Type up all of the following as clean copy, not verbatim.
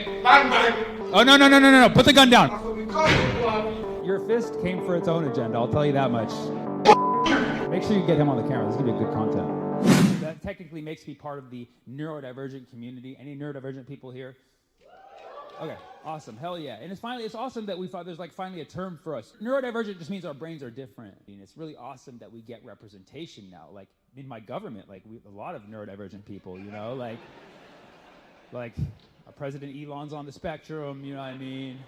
Bang, bang. Oh, no. Put the gun down. That's what we call it. Your fist came for its own agenda, I'll tell you that much. Make sure you get him on the camera. This is going to be good content. That technically makes me part of the neurodivergent community. Any neurodivergent people here? Okay, awesome. Hell yeah. And it's awesome that we thought there's finally a term for us. Neurodivergent just means our brains are different. I mean, it's really awesome that we get representation now. Like in my government, a lot of neurodivergent people, like President Elon's on the spectrum, you know what I mean?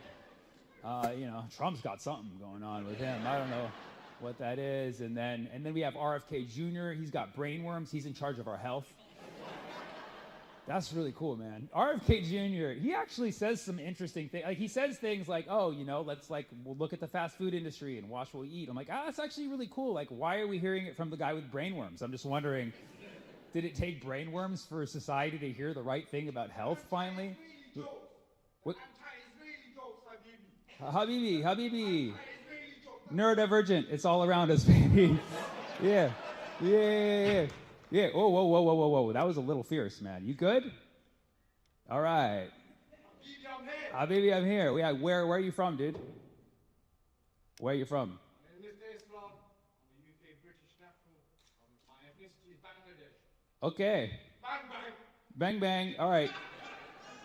Trump's got something going on with him. I don't know what that is. And then we have RFK Jr. He's got brainworms. He's in charge of our health. That's really cool, man. RFK Jr., he actually says some interesting things. He says things like, we'll look at the fast food industry and watch what we eat. I'm like, that's actually really cool. Why are we hearing it from the guy with brainworms? I'm just wondering, did it take brainworms for society to hear the right thing about health finally? What? Habibi. Neurodivergent. It's all around us, baby. Yeah. Oh, whoa. That was a little fierce, man. You good? All right. Habibi, I'm here. Yeah, where are you from, dude? Where are you from? I'm a UK British national. My ethnicity is Bangladesh. Okay. Bang, bang. Bang. All right.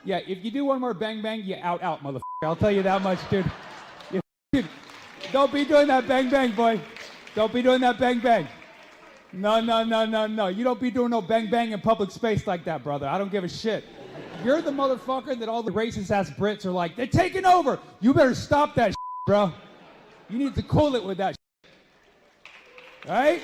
Yeah, if you do one more bang, you out, motherfucker. I'll tell you that much, dude. Dude, don't be doing that bang, boy. Don't be doing that bang. No. You don't be doing no bang in public space like that, brother. I don't give a shit. You're the motherfucker that all the racist-ass Brits are like, they're taking over. You better stop that shit, bro. You need to cool it with that shit. Right?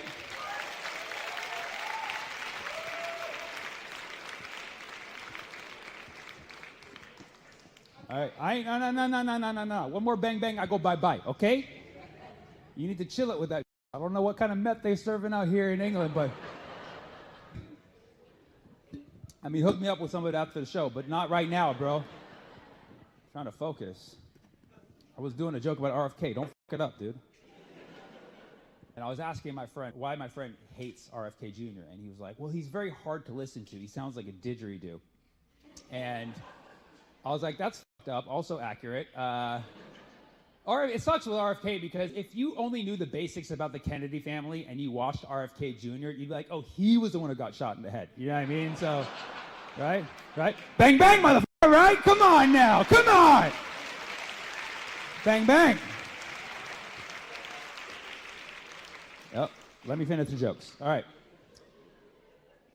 All right. I ain't, no. One more bang, I go bye-bye, okay? You need to chill it with that. I don't know what kind of meth they're serving out here in England, but... hook me up with some of it after the show, but not right now, bro. I'm trying to focus. I was doing a joke about RFK. Don't fuck it up, dude. And I was asking my friend why my friend hates RFK Jr., and he was like, well, he's very hard to listen to. He sounds like a didgeridoo. And I was like, that's fucked up, also accurate. It sucks with RFK because if you only knew the basics about the Kennedy family and you watched RFK Jr., you'd be like, oh, he was the one who got shot in the head. You know what I mean? So, right? Bang, motherfucker, right? Come on now, come on! Bang. Oh, let me finish the jokes. All right.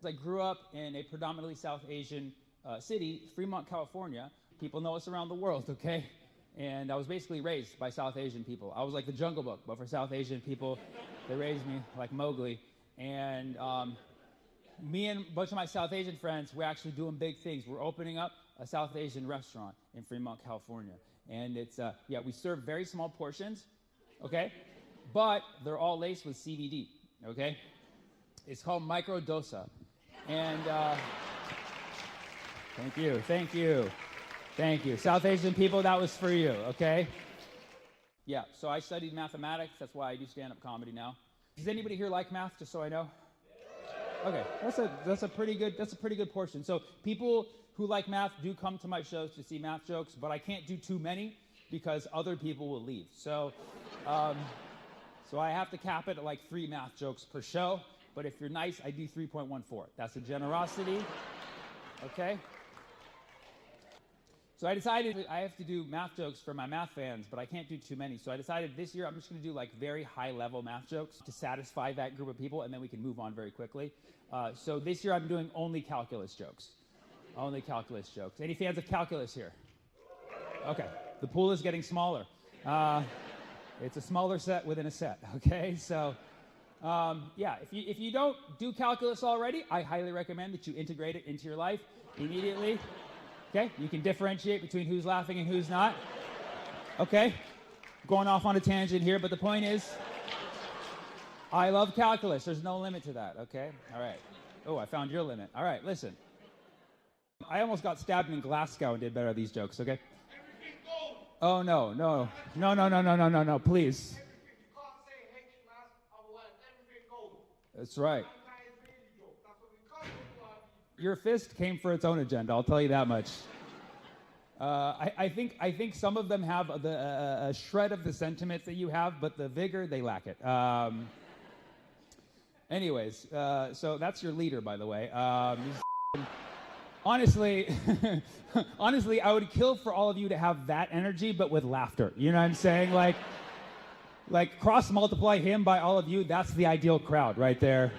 I grew up in a predominantly South Asian city, Fremont, California. People know us around the world, okay? And I was basically raised by South Asian people. I was like the Jungle Book, but for South Asian people, they raised me like Mowgli. And me and a bunch of my South Asian friends, we're actually doing big things. We're opening up a South Asian restaurant in Fremont, California. And it's, we serve very small portions, okay? But they're all laced with CBD, okay? It's called Micro Dosa. And Thank you. South Asian people, that was for you, okay? Yeah, so I studied mathematics. That's why I do stand-up comedy now. Does anybody here like math, just so I know? Okay, that's a pretty good portion. So people who like math do come to my shows to see math jokes, but I can't do too many because other people will leave. So I have to cap it at 3 math jokes per show. But if you're nice, I do 3.14. That's a generosity, okay? So I decided I have to do math jokes for my math fans, but I can't do too many. So I decided this year I'm just going to do very high-level math jokes to satisfy that group of people, and then we can move on very quickly. So this year I'm doing only calculus jokes. Only calculus jokes. Any fans of calculus here? Okay. The pool is getting smaller. It's a smaller set within a set, okay? So, if you don't do calculus already, I highly recommend that you integrate it into your life immediately. Okay, you can differentiate between who's laughing and who's not. Okay, going off on a tangent here, but the point is, I love calculus. There's no limit to that, okay? All right. Oh, I found your limit. All right, listen. I almost got stabbed in Glasgow and did better at these jokes, okay? Oh, no, please. That's right. Your fist came for its own agenda, I'll tell you that much. I think some of them have a shred of the sentiments that you have, but the vigor, they lack it. Anyways, so that's your leader, by the way. Honestly, honestly, I would kill for all of you to have that energy, but with laughter. You know what I'm saying? Like cross multiply him by all of you. That's the ideal crowd right there.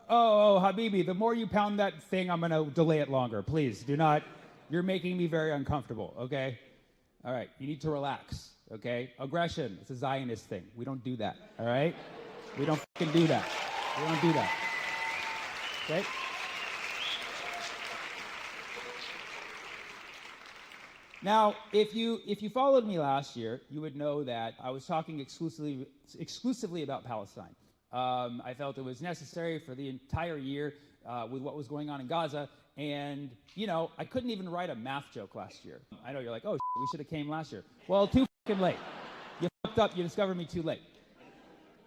Oh, Habibi, the more you pound that thing, I'm going to delay it longer. Please, do not. You're making me very uncomfortable, okay? All right, you need to relax, okay? Aggression, it's a Zionist thing. We don't do that, all right? We don't fucking do that. We don't do that, okay? Now, if you followed me last year, you would know that I was talking exclusively about Palestine. I felt it was necessary for the entire year with what was going on in Gaza, and you know, I couldn't even write a math joke last year. I know you're like, oh, we should have came last year. Well, too fucking late. You fucked up. You discovered me too late.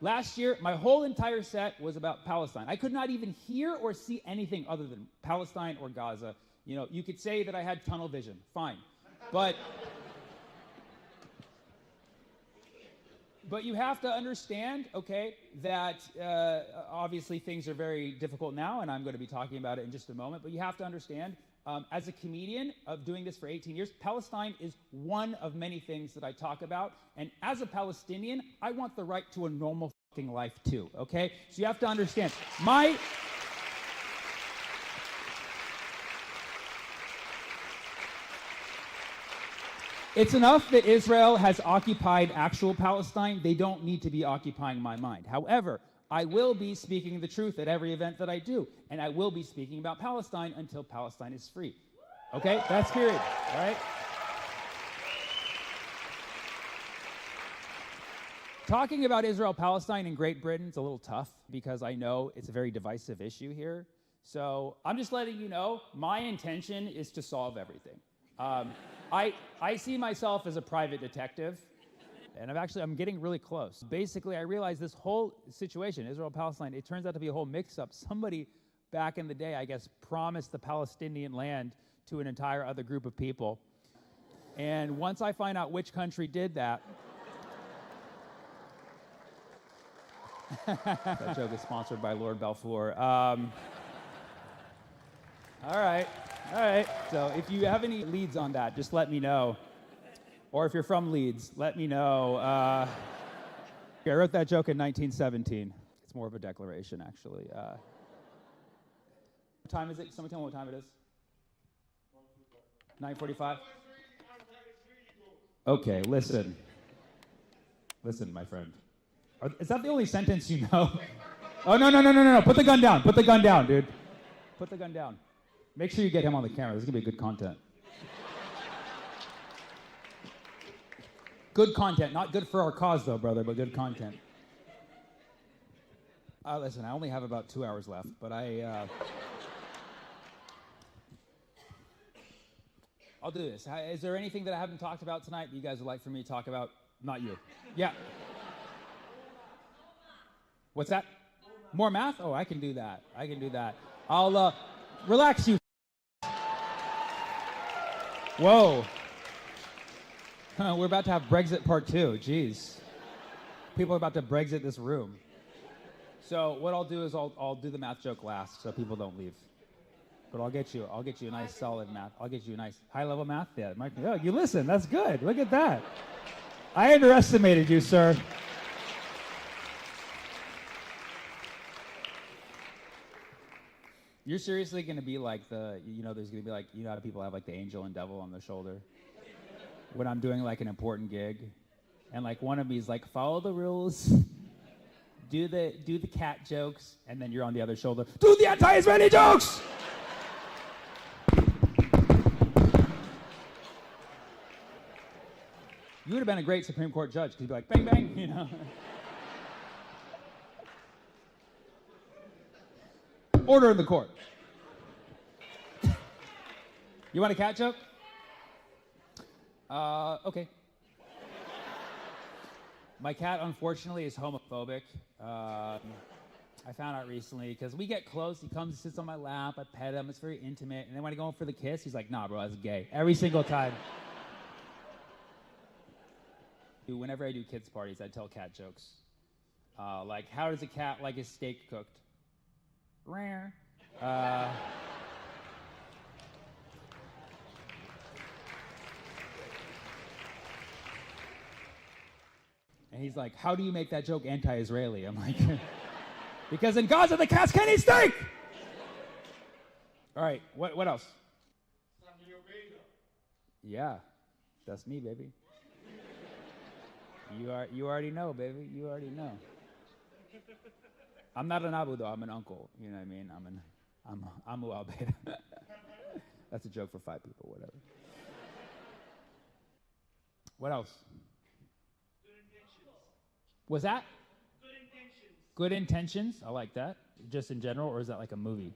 Last year, my whole entire set was about Palestine. I could not even hear or see anything other than Palestine or Gaza. You know, you could say that I had tunnel vision. Fine. But you have to understand, okay, that obviously things are very difficult now, and I'm going to be talking about it in just a moment, but you have to understand, as a comedian of doing this for 18 years, Palestine is one of many things that I talk about, and as a Palestinian, I want the right to a normal fucking life too, okay? So you have to understand, it's enough that Israel has occupied actual Palestine. They don't need to be occupying my mind. However, I will be speaking the truth at every event that I do, and I will be speaking about Palestine until Palestine is free. Okay? That's period. All right? Talking about Israel-Palestine in Great Britain is a little tough because I know it's a very divisive issue here. So I'm just letting you know my intention is to solve everything. I see myself as a private detective, and I'm getting really close. Basically, I realized this whole situation, Israel-Palestine, it turns out to be a whole mix-up. Somebody back in the day, I guess, promised the Palestinian land to an entire other group of people. And once I find out which country did that, that joke is sponsored by Lord Balfour. All right. So if you have any leads on that, just let me know. Or if you're from Leeds, let me know. I wrote that joke in 1917. It's more of a declaration, actually. What time is it? Somebody tell me what time it is. 9:45? Okay, listen. Listen, my friend. Is that the only sentence you know? Oh, no. Put the gun down. Put the gun down, dude. Put the gun down. Make sure you get him on the camera. This is going to be good content. Good content. Not good for our cause, though, brother, but good content. Listen, I only have about 2 hours left, but I'll do this. Is there anything that I haven't talked about tonight that you guys would like for me to talk about? Not you. Yeah. What's that? More math? Oh, I can do that. I'll, relax, you. Whoa. We're about to have Brexit Part 2. Jeez. People are about to Brexit this room. So what I'll do is I'll do the math joke last so people don't leave. But I'll get you a nice solid math. I'll get you a nice high-level math. Yeah, Mike, oh, you listen. That's good. Look at that. I underestimated you, sir. You're seriously going to be like there's going to be like, you know how people have like the angel and devil on their shoulder? When I'm doing like an important gig, and like one of me is like, follow the rules, do the cat jokes, and then you're on the other shoulder, do the anti-Israeli jokes! You would have been a great Supreme Court judge, because you'd be like, bang, bang, you know. Order in the court. You want a cat joke? Okay. My cat, unfortunately, is homophobic. I I found out recently because we get close. He comes, sits on my lap. I pet him. It's very intimate. And then when I go in for the kiss, he's like, nah, bro, that's gay. Every single time. Whenever I do kids' parties, I tell cat jokes. Like, how does a cat like his steak cooked? Rare. And he's like, how do you make that joke anti-Israeli? I'm like, because in Gaza, the cats can't eat steak! All right, what else? Sammy Obeid. Yeah, that's me, baby. You already know, baby. You already know. I'm not an Abu though. I'm an uncle. You know what I mean? I'm Obeid. That's a joke for 5 people. Whatever. What else? Good intentions. Was that? Good intentions. Good intentions. I like that. Just in general, or is that like a movie?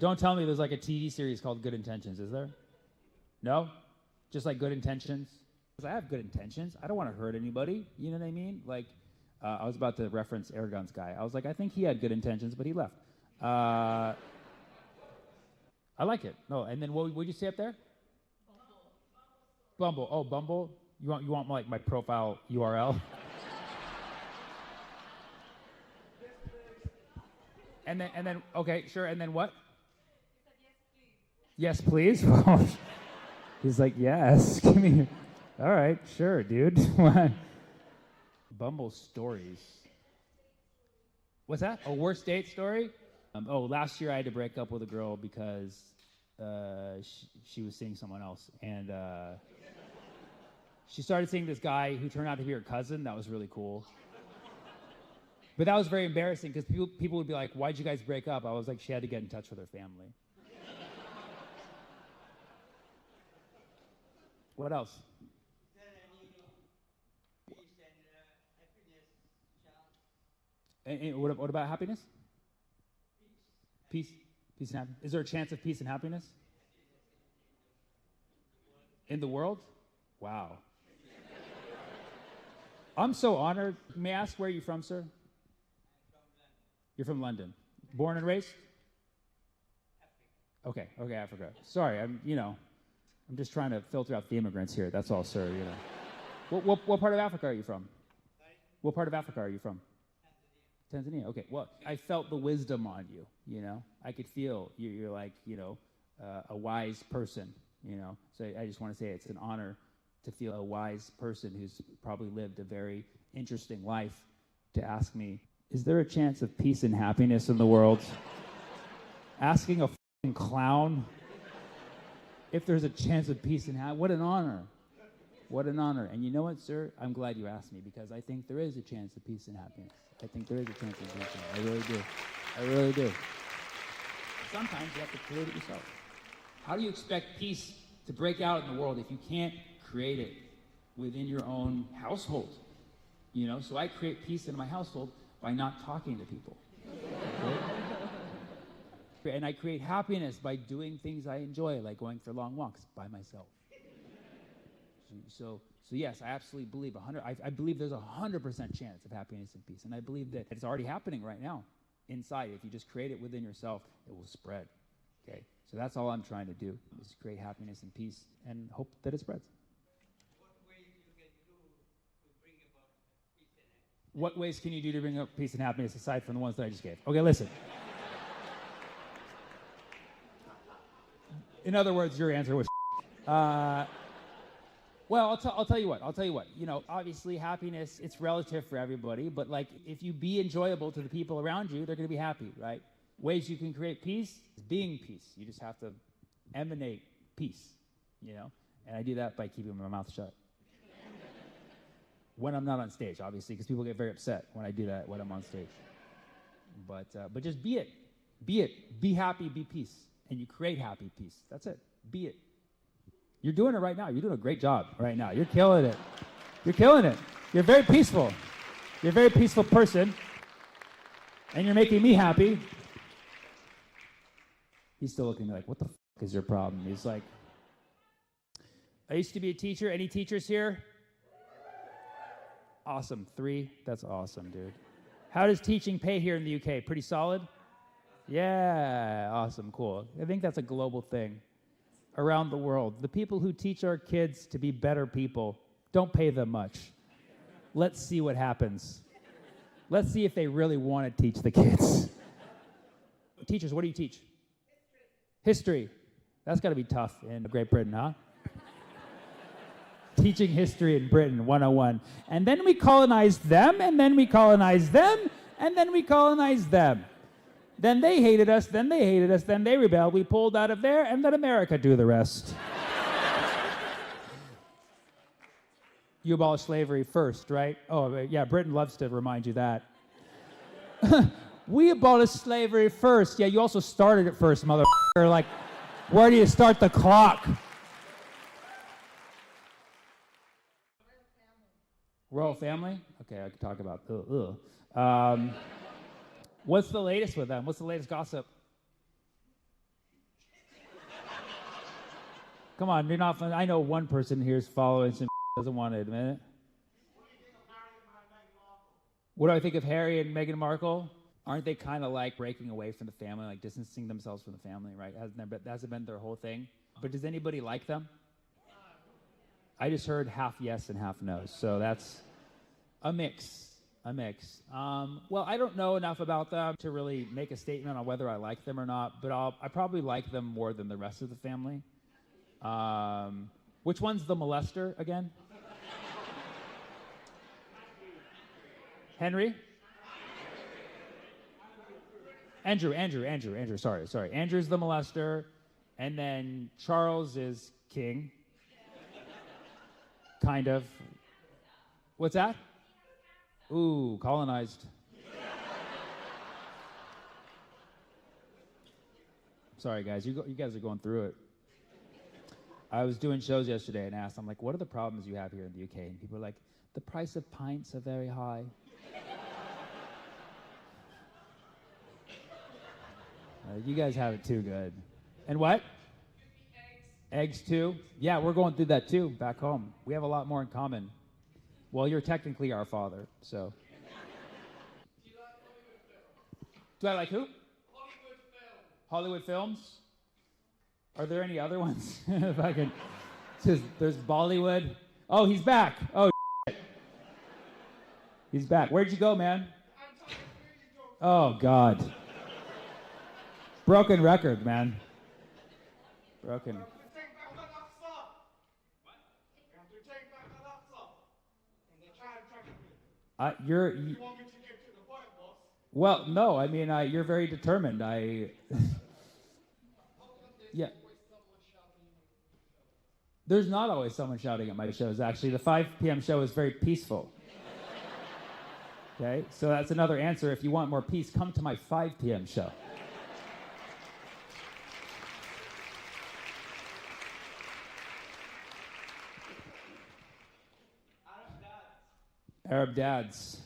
Don't tell me there's like a TV series called Good Intentions. Is there? No? Just like good intentions? Because I have good intentions. I don't want to hurt anybody. You know what I mean? Like, I was about to reference Aragon's guy. I was like, I think he had good intentions, but he left. I like it. No, and then what would you say up there? Bumble. Oh, Bumble. You want like my profile URL? and then okay, sure. And then what? Yes, please. Yes, please. He's like, yes. Give me. All right, sure, dude. Bumble stories. What's that? A worst date story? Last year I had to break up with a girl because she was seeing someone else, and she started seeing this guy who turned out to be her cousin. That was really cool. But that was very embarrassing because people would be like, why'd you guys break up? I was like, she had to get in touch with her family. What else? Is there any peace and happiness chance? And what about happiness? Peace. Peace and happiness. Is there a chance of peace and happiness? In the world? Wow. I'm so honored. May I ask where you're from, sir? You're from London. Born and raised? Africa. Okay, Africa. Sorry, I'm just trying to filter out the immigrants here. That's all, sir. What part of Africa are you from? Sorry? What part of Africa are you from? Tanzania. Okay. Well, I felt the wisdom on you. I could feel you're like a wise person. So I just want to say it's an honor to feel a wise person who's probably lived a very interesting life to ask me, is there a chance of peace and happiness in the world? Asking a f***ing clown if there's a chance of peace and happiness. What an honor. What an honor. And you know what, sir? I'm glad you asked me because I think there is a chance of peace and happiness. I think there is a chance of peace. I really do. I really do. Sometimes you have to create it yourself. How do you expect peace to break out in the world if you can't create it within your own household? So I create peace in my household by not talking to people. Okay? And I create happiness by doing things I enjoy, like going for long walks by myself. So yes, I absolutely believe I believe there's 100% chance of happiness and peace, and I believe that it's already happening right now inside. If you just create it within yourself, it will spread. Okay, so that's all I'm trying to do is create happiness and peace, and hope that it spreads. What ways you can do to bring about peace and happiness? What ways can you do to bring up peace and happiness aside from the ones that I just gave? Okay, listen. In other words, your answer was well, I'll tell you what. Obviously happiness, it's relative for everybody, but like if you be enjoyable to the people around you, they're going to be happy, right? Ways you can create peace is being peace. You just have to emanate peace, And I do that by keeping my mouth shut. When I'm not on stage, obviously, because people get very upset when I do that when I'm on stage. But just be it. Be it. Be happy, be peace. And you create happy peace. That's it. Be it. You're doing it right now. You're doing a great job right now. You're killing it. You're killing it. You're very peaceful. You're a very peaceful person. And you're making me happy. He's still looking at me like, what the f*** is your problem? He's like, I used to be a teacher. Any teachers here? Awesome. 3? That's awesome, dude. How does teaching pay here in the UK? Pretty solid? Yeah, awesome, cool. I think that's a global thing around the world. The people who teach our kids to be better people, don't pay them much. Let's see what happens. Let's see if they really want to teach the kids. Teachers, what do you teach? History. That's got to be tough in Great Britain, huh? Teaching history in Britain, 101. And then we colonized them, and then we colonized them, and then we colonized them. Then they hated us, then they hated us, then they rebelled, we pulled out of there, and let America do the rest. You abolished slavery first, right? Oh, yeah, Britain loves to remind you that. We abolished slavery first. Yeah, you also started it first, motherfucker. Like, where do you start the clock? Royal family? Okay, I could talk about what's the latest with them? What's the latest gossip? Come on, you're not. I know one person here is following some doesn't want to admit it. What do I think of Harry and Meghan Markle? Aren't they kind of like breaking away from the family, like distancing themselves from the family, right? Hasn't been their whole thing? But does anybody like them? I just heard half yes and half no, so that's a mix. Well, I don't know enough about them to really make a statement on whether I like them or not, but I probably like them more than the rest of the family. Which one's the molester again? Henry? Andrew, sorry. Andrew's the molester, and then Charles is king. Kind of. What's that? Ooh, colonized. Sorry, guys. You guys are going through it. I was doing shows yesterday and asked, I'm like, what are the problems you have here in the UK? And people are like, the price of pints are very high. You guys have it too good. And what? Eggs too? Yeah, we're going through that too back home. We have a lot more in common. Well, you're technically our father, so. Do I like who? Hollywood films. Are there any other ones? If I can. There's Bollywood. Oh, he's back. Oh, shit. He's back. Where'd you go, man? Oh, God. Broken record, man. Broken. You want me to get to the point, boss? Well, no. I mean, you're very determined. Yeah. There's not always someone shouting at my shows, actually. The 5 p.m. show is very peaceful. Okay? So that's another answer. If you want more peace, come to my 5 p.m. show. Arab dads.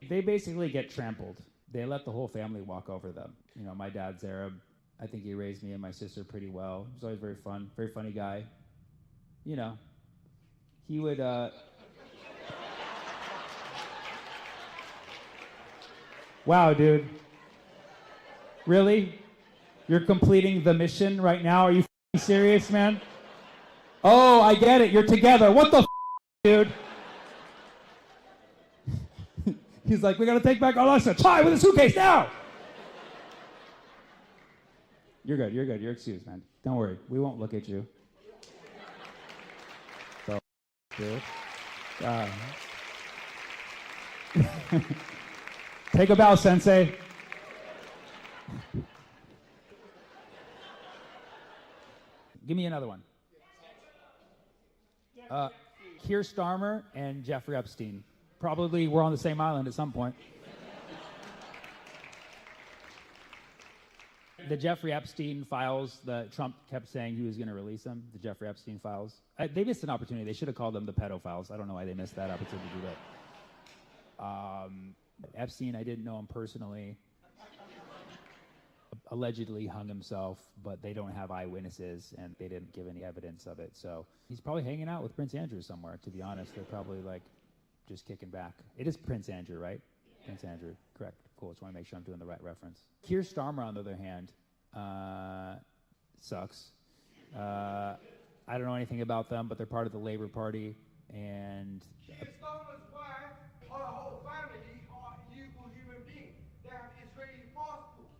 They basically get trampled. They let the whole family walk over them. You know, my dad's Arab. I think he raised me and my sister pretty well. He was always very funny guy. You know, he would, Wow, dude. Really? You're completing the mission right now? Are you serious, man? Oh, I get it. You're together. What the dude? He's like, we gotta take back our license. Try with a suitcase now! You're good. You're excused, man. Don't worry. We won't look at you. So, dude. Take a bow, sensei. Give me another one. Keir Starmer and Jeffrey Epstein. Probably we're on the same island at some point. The Jeffrey Epstein files that Trump kept saying he was going to release them, the Jeffrey Epstein files. They missed an opportunity. They should have called them the pedophiles. I don't know why they missed that opportunity to do that. Epstein, I didn't know him personally. Allegedly hung himself, but they don't have eyewitnesses, and they didn't give any evidence of it. So he's probably hanging out with Prince Andrew somewhere, to be honest. They're probably like just kicking back. It is Prince Andrew, right? Yeah. Prince Andrew, correct. Cool. Just want to make sure I'm doing the right reference. Keir Starmer, on the other hand, sucks. I don't know anything about them, but they're part of the Labour Party, and Keir Starmer's wife, her whole family are illegal human beings. They have Israeli passports.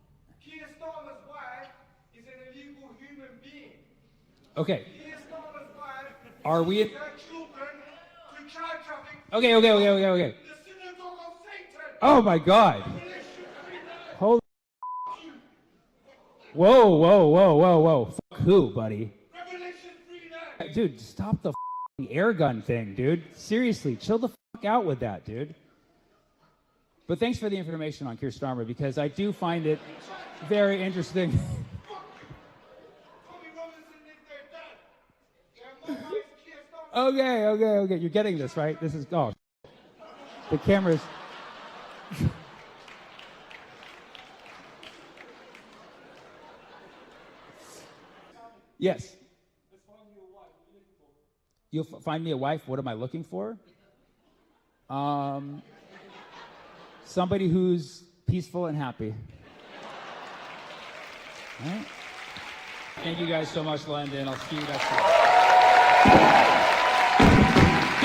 Keir Starmer's wife is an illegal human being. okay. Keir Starmer's wife Are we? her children to child traffic. Okay. The synagogue of Satan. Oh my God! Holy! Whoa! Fuck who, buddy? Revelation 3:9. Dude, stop the air gun thing, dude. Seriously, chill the fuck out with that, dude. But thanks for the information on Keir Starmer, because I do find it very interesting. Tommy Robinson is their dad. Their mama is Keir Starmer. Okay. You're getting this, right? This is the camera's. Yes. You'll find me a wife. What am I looking for? Somebody who's peaceful and happy. All right. Thank you guys so much, London. I'll see you next time.